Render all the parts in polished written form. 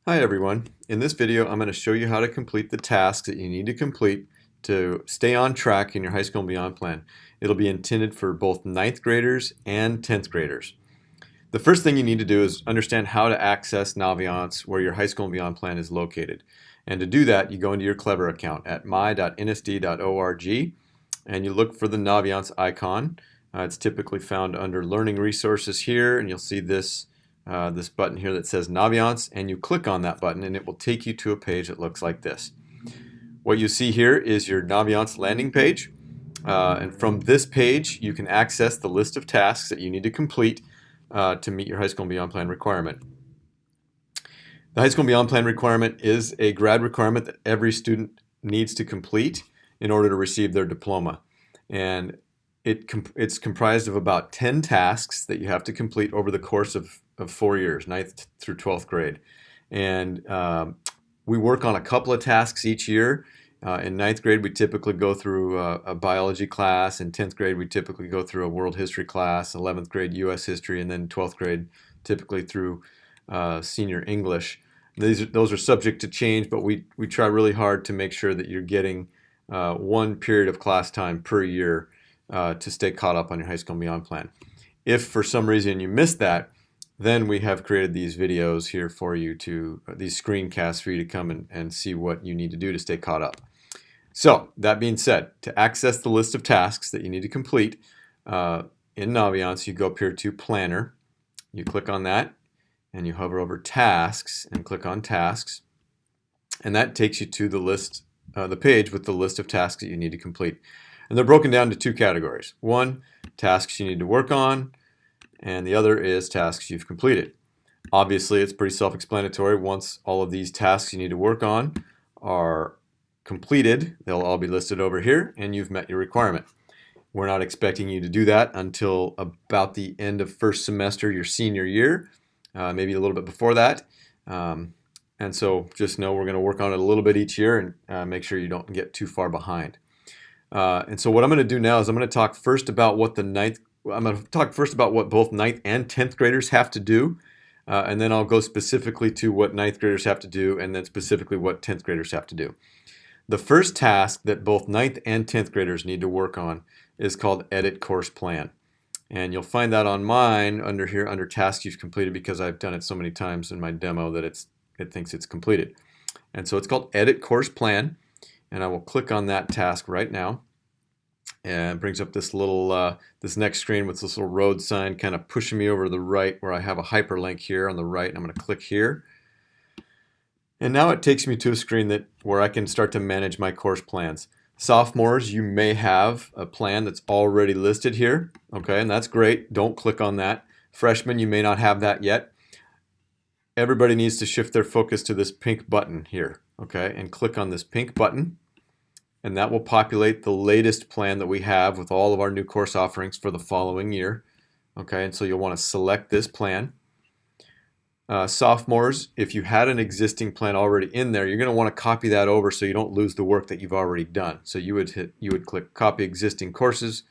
Hi everyone. In this video I'm going to show you how to complete the tasks that you need to complete to stay on track in your high school and beyond plan. It'll be intended for both 9th graders and 10th graders. The first thing you need to do is understand how to access Naviance where your high school and beyond plan is located. And to do that you go into your Clever account at my.nsd.org and you look for the Naviance icon. It's typically found under Learning Resources here, and you'll see this button here that says Naviance, and you click on that button and it will take you to a page that looks like this. What you see here is your Naviance landing page, and from this page you can access the list of tasks that you need to complete to meet your high school and beyond plan requirement. The high school and beyond plan requirement is a grad requirement that every student needs to complete in order to receive their diploma, and it's comprised of about 10 tasks that you have to complete over the course of 4 years, 9th through 12th grade. And we work on a couple of tasks each year. In 9th grade, we typically go through a biology class. In 10th grade, we typically go through a world history class. 11th grade, U.S. history, and then 12th grade, typically through senior English. Those are subject to change, but we try really hard to make sure that you're getting one period of class time per year to stay caught up on your high school and beyond plan. If for some reason you missed that, then we have created these videos here for you these screencasts for you to come and see what you need to do to stay caught up. So that being said, to access the list of tasks that you need to complete in Naviance, you go up here to Planner, you click on that, and you hover over Tasks and click on Tasks, and that takes you to the list, the page with the list of tasks that you need to complete. And they're broken down to two categories. One, tasks you need to work on, and the other is tasks you've completed. Obviously, it's pretty self-explanatory. Once all of these tasks you need to work on are completed, they'll all be listed over here, and you've met your requirement. We're not expecting you to do that until about the end of first semester, your senior year, maybe a little bit before that. And so just know we're going to work on it a little bit each year and make sure you don't get too far behind. And so what I'm going to do now is I'm going to talk first about what both 9th and 10th graders have to do, and then I'll go specifically to what 9th graders have to do, and then specifically what 10th graders have to do. The first task that both 9th and 10th graders need to work on is called Edit Course Plan. And you'll find that on mine under here under Tasks You've Completed, because I've done it so many times in my demo that it thinks it's completed. And so it's called Edit Course Plan, and I will click on that task right now. And it brings up this little this next screen with this little road sign kind of pushing me over to the right, where I have a hyperlink here on the right, and I'm going to click here. And now it takes me to a screen where I can start to manage my course plans. Sophomores, you may have a plan that's already listed here, okay, and that's great. Don't click on that. Freshmen, you may not have that yet. Everybody needs to shift their focus to this pink button here, okay, and click on this pink button. And that will populate the latest plan that we have with all of our new course offerings for the following year. Okay, and so you'll want to select this plan. Sophomores, if you had an existing plan already in there, you're going to want to copy that over so you don't lose the work that you've already done. So you would click Copy Existing Courses,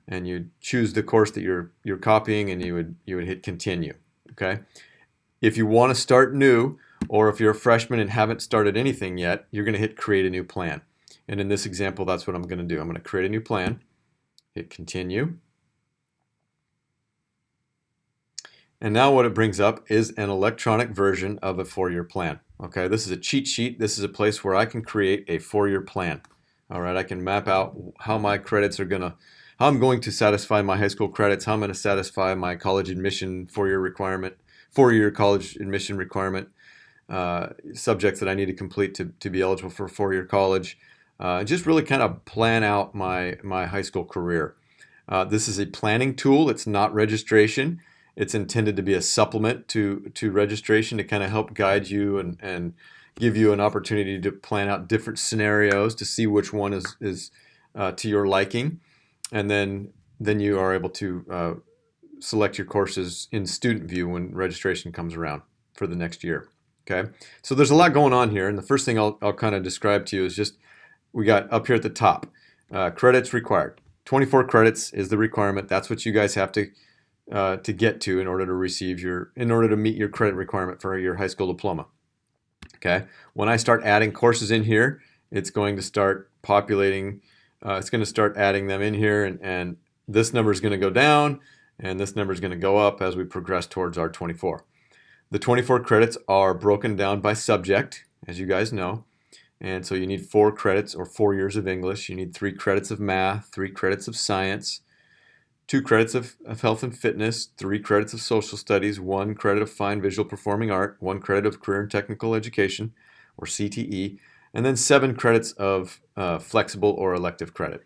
and you'd choose the course that you're copying, and you would hit Continue. Okay. If you want to start new, or if you're a freshman and haven't started anything yet, you're going to hit Create a New Plan. And in this example, that's what I'm going to do. I'm going to create a new plan, hit Continue. And now what it brings up is an electronic version of a 4-year plan. Okay, this is a cheat sheet. This is a place where I can create a 4-year plan. All right, I can map out how my credits how I'm going to satisfy my high school credits, how I'm going to satisfy my college admission 4-year college admission requirement, subjects that I need to complete to be eligible for a 4-year college. Just really kind of plan out my high school career. This is a planning tool. It's not registration. It's intended to be a supplement to registration to kind of help guide you and give you an opportunity to plan out different scenarios to see which one is to your liking. And then you are able to select your courses in student view when registration comes around for the next year. Okay, so there's a lot going on here, and the first thing I'll kind of describe to you is just we got up here at the top, credits required. 24 credits is the requirement. That's what you guys have to get to in order to meet your credit requirement for your high school diploma. Okay, when I start adding courses in here, it's going to start populating, it's going to start adding them in here, and this number is going to go down, and this number is going to go up as we progress towards our 24. The 24 credits are broken down by subject, as you guys know, and so you need 4 credits or 4 years of English. You need 3 credits of math, 3 credits of science, 2 credits of health and fitness, 3 credits of social studies, 1 credit of fine visual performing art, 1 credit of career and technical education, or CTE, and then 7 credits of flexible or elective credit.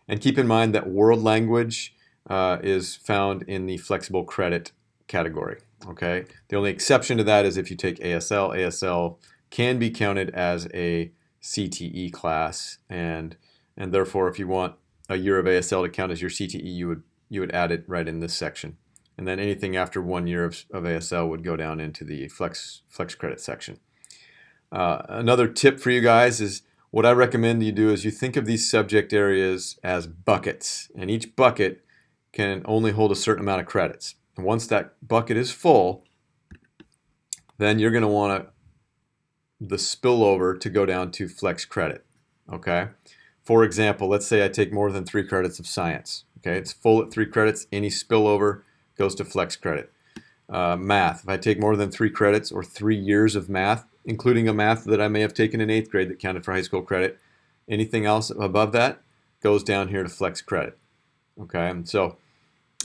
And keep in mind that world language is found in the flexible credit category. Okay, the only exception to that is if you take ASL. ASL can be counted as a CTE class, and therefore, if you want a year of ASL to count as your CTE, you would add it right in this section. And then anything after 1 year of ASL would go down into the flex credit section. Another tip for you guys is what I recommend you do is you think of these subject areas as buckets, and each bucket can only hold a certain amount of credits. And once that bucket is full, then you're going to want the spillover to go down to flex credit. Okay. For example, let's say I take more than 3 credits of science. Okay, it's full at 3 credits. Any spillover goes to flex credit. Math. If I take more than 3 credits or 3 years of math, including a math that I may have taken in 8th grade that counted for high school credit, anything else above that goes down here to flex credit. Okay, and so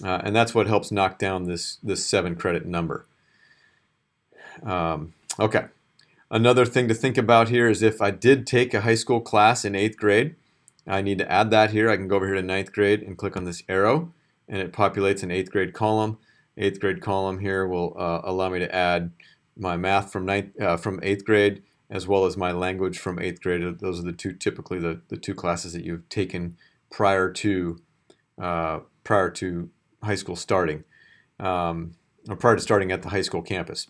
and that's what helps knock down this 7 credit number. Okay. Another thing to think about here is if I did take a high school class in 8th grade, I need to add that here. I can go over here to 9th grade and click on this arrow, and it populates an 8th grade column. 8th grade column here will allow me to add my math from 8th grade as well as my language from 8th grade. Those are typically the 2 classes that you've taken prior to high school starting, or prior to starting at the high school campus.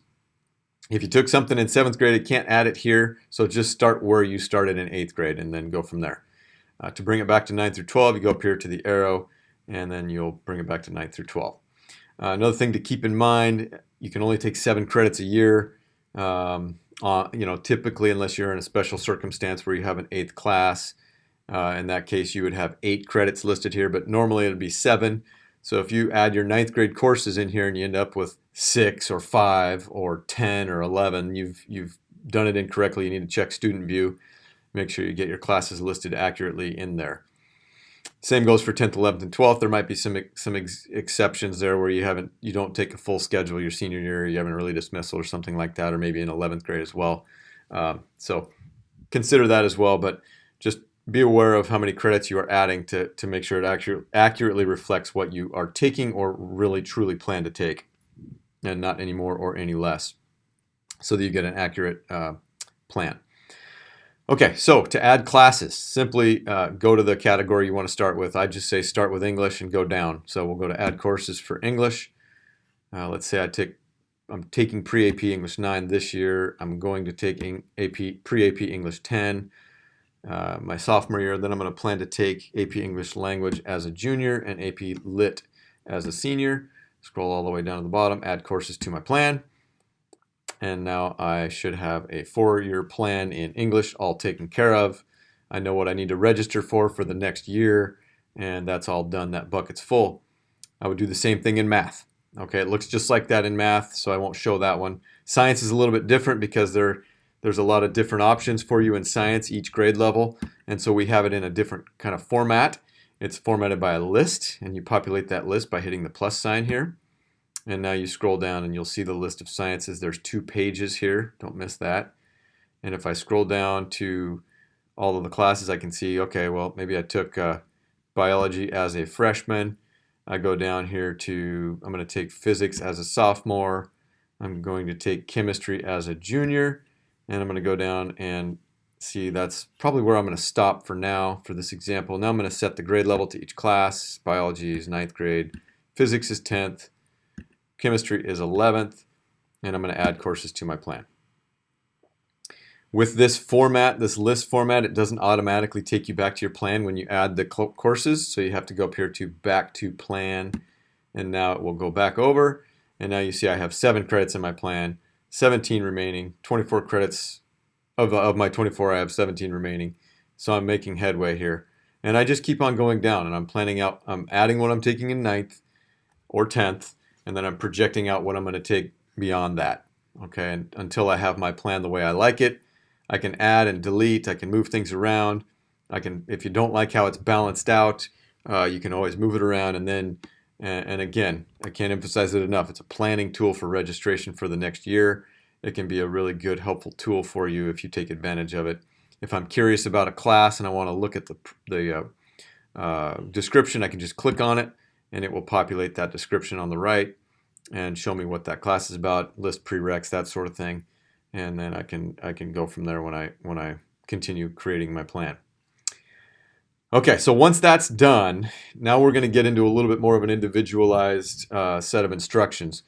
If you took something in 7th grade, you can't add it here, so just start where you started in 8th grade and then go from there. To bring it back to 9 through 12, you go up here to the arrow, and then you'll bring it back to 9 through 12. Another thing to keep in mind, you can only take 7 credits a year. Typically, unless you're in a special circumstance where you have an 8th class. In that case, you would have 8 credits listed here, but normally it would be 7. So if you add your 9th grade courses in here and you end up with 6 or 5 or 10 or 11, you've done it incorrectly. You need to check student view. Make sure you get your classes listed accurately in there. Same goes for 10th, 11th, and 12th. There might be some exceptions there where you don't take a full schedule your senior year, you have an early dismissal or something like that, or maybe in 11th grade as well. So consider that as well, but just be aware of how many credits you are adding to make sure it accurately reflects what you are taking or really truly plan to take, and not any more or any less, so that you get an accurate plan. Okay, so to add classes, simply go to the category you want to start with. I just say start with English and go down. So we'll go to add courses for English. Let's say I'm taking pre-AP English 9 this year. I'm going to take pre-AP English 10 my sophomore year. Then I'm going to plan to take AP English Language as a junior and AP Lit as a senior. Scroll all the way down to the bottom, add courses to my plan. And now I should have a 4-year plan in English all taken care of. I know what I need to register for the next year, and that's all done. That bucket's full. I would do the same thing in math. Okay, it looks just like that in math, so I won't show that one. Science is a little bit different because there's a lot of different options for you in science, each grade level, and so we have it in a different kind of format. It's formatted by a list, and you populate that list by hitting the plus sign here. And now you scroll down and you'll see the list of sciences. There's 2 pages here. Don't miss that. And if I scroll down to all of the classes, I can see, okay, well, maybe I took biology as a freshman. I go down here to, I'm going to take physics as a sophomore. I'm going to take chemistry as a junior. And I'm going to go down and see that's probably where I'm going to stop for now for this example. Now I'm going to set the grade level to each class. Biology is 9th grade. Physics is 10th. Chemistry is 11th, and I'm going to add courses to my plan. With this format, this list format, it doesn't automatically take you back to your plan when you add the courses, so you have to go up here to back to plan, and now it will go back over, and now you see I have 7 credits in my plan, 17 remaining, 24 credits of my 24, I have 17 remaining. So I'm making headway here. And I just keep on going down, and I'm adding what I'm taking in 9th or 10th, and then I'm projecting out what I'm going to take beyond that. Okay, and until I have my plan the way I like it, I can add and delete, I can move things around. If you don't like how it's balanced out, you can always move it around, and again, I can't emphasize it enough. It's a planning tool for registration for the next year. It can be a really good, helpful tool for you if you take advantage of it. If I'm curious about a class and I want to look at the description, I can just click on it, and it will populate that description on the right and show me what that class is about, list prereqs, that sort of thing, and then I can go from there when I continue creating my plan. Okay, so once that's done, now we're going to get into a little bit more of an individualized set of instructions.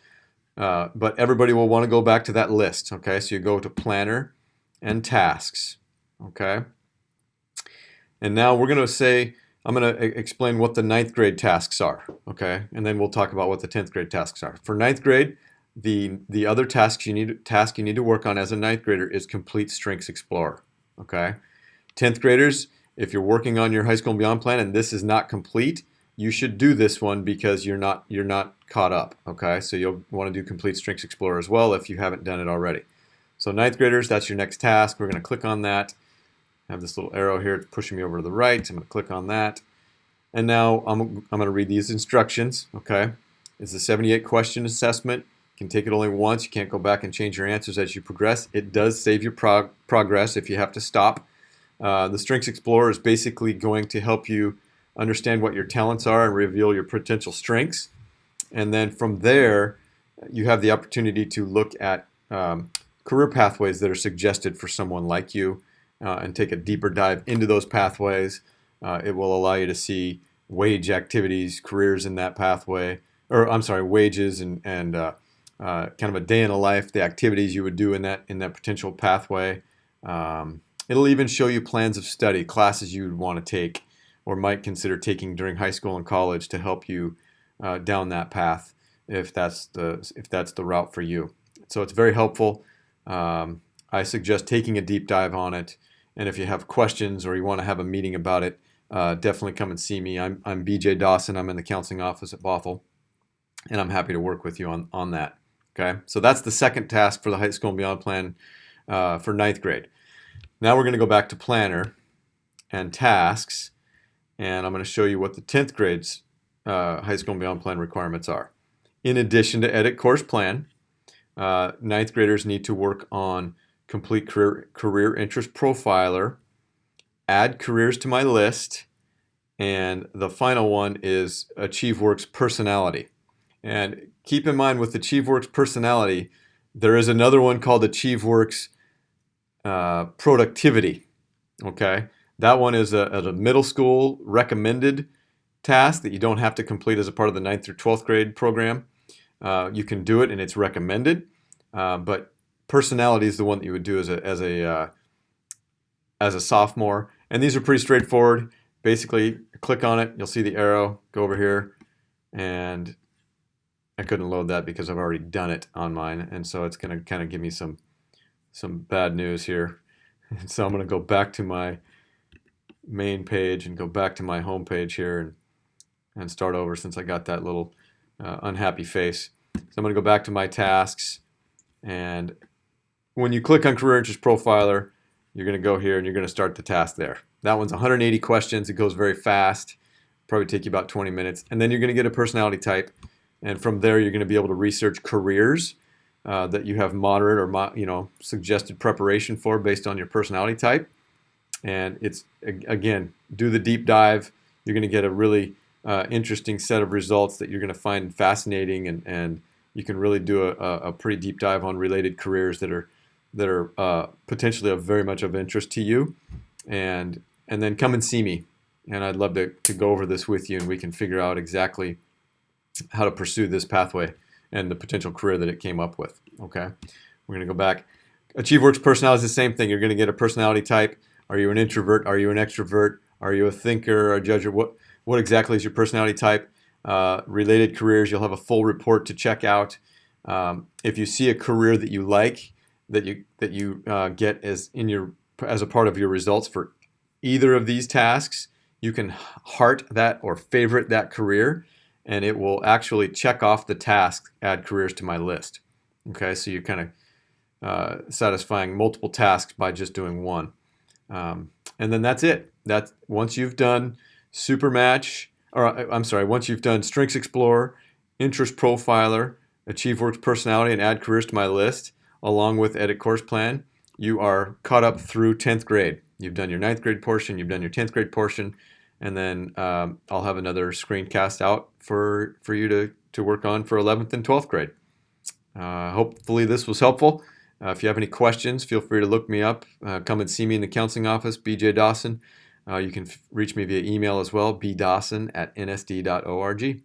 But everybody will want to go back to that list. Okay, so you go to Planner and Tasks. Okay, and now we're going to say, I'm going to explain what the 9th grade tasks are. Okay, and then we'll talk about what the 10th grade tasks are. For 9th grade, the other task you need to work on as a 9th grader is complete Strengths Explorer. Okay, 10th graders, if you're working on your high school and beyond plan and this is not complete, you should do this one because you're not caught up. Okay, so you'll want to do complete Strengths Explorer as well if you haven't done it already. So 9th graders, that's your next task. We're going to click on that. I have this little arrow here pushing me over to the right. I'm going to click on that. And now I'm going to read these instructions. Okay, it's a 78 question assessment. You can take it only once. You can't go back and change your answers as you progress. It does save your progress if you have to stop. The Strengths Explorer is basically going to help you understand what your talents are and reveal your potential strengths. And then from there, you have the opportunity to look at career pathways that are suggested for someone like you and take a deeper dive into those pathways. It will allow you to see wage activities, careers in that pathway, or I'm sorry, wages and kind of a day in a life, the activities you would do in that potential pathway. It'll even show you plans of study, classes you would want to take or might consider taking during high school and college to help you down that path if that's the route for you. So it's very helpful. I suggest taking a deep dive on it. And if you have questions or you want to have a meeting about it, definitely come and see me. I'm BJ Dawson. I'm in the counseling office at Bothell, and I'm happy to work with you on that. Okay, so that's the second task for the high school and beyond plan for 9th grade. Now we're going to go back to Planner and Tasks, and I'm going to show you what the 10th grade's high school and beyond plan requirements are. In addition to Edit Course Plan, 9th graders need to work on Complete Career Interest Profiler, Add Careers to My List, and the final one is AchieveWorks Personality. And keep in mind with AchieveWorks Personality, there is another one called AchieveWorks Productivity. Okay, that one is a middle school recommended task that you don't have to complete as a part of the 9th through 12th grade program. You can do it and it's recommended, but Personality is the one that you would do as a sophomore. And these are pretty straightforward. Basically, click on it, you'll see the arrow, go over here, and I couldn't load that because I've already done it on mine, and so it's going to kind of give me some bad news here. And so I'm going to go back to my main page and go back to my home page here and start over since I got that little unhappy face. So I'm going to go back to my tasks, and when you click on Career Interest Profiler, you're going to go here and you're going to start the task there. That one's 180 questions. It goes very fast. Probably take you about 20 minutes. And then you're going to get a personality type. And from there, you're going to be able to research careers that you have moderate or suggested preparation for based on your personality type. And it's, again, do the deep dive. You're going to get a really interesting set of results that you're going to find fascinating, and you can really do a pretty deep dive on related careers that are potentially of very much of interest to you, and then come and see me, and I'd love to go over this with you, and we can figure out exactly how to pursue this pathway and the potential career that it came up with. Okay, we're going to go back. AchieveWorks Personality is the same thing. You're going to get a personality type. Are you an introvert? Are you an extrovert? Are you a thinker or a judger? What exactly is your personality type? Related careers, you'll have a full report to check out. If you see a career that you like that you get as a part of your results for either of these tasks, you can heart that or favorite that career, and it will actually check off the task, add careers to my list. Okay, so you're kind of satisfying multiple tasks by just doing one. And then that's it. That's once you've done Supermatch, or I'm sorry, once you've done Strengths Explorer, Interest Profiler, Achieve Works Personality, and Add Careers to my list, along with Edit Course Plan, you are caught up through 10th grade. You've done your 9th grade portion, you've done your 10th grade portion, and then I'll have another screencast out for you to work on for 11th and 12th grade. Hopefully this was helpful. If you have any questions, feel free to look me up. Come and see me in the counseling office, BJ Dawson. You can reach me via email as well, bdawson@nsd.org.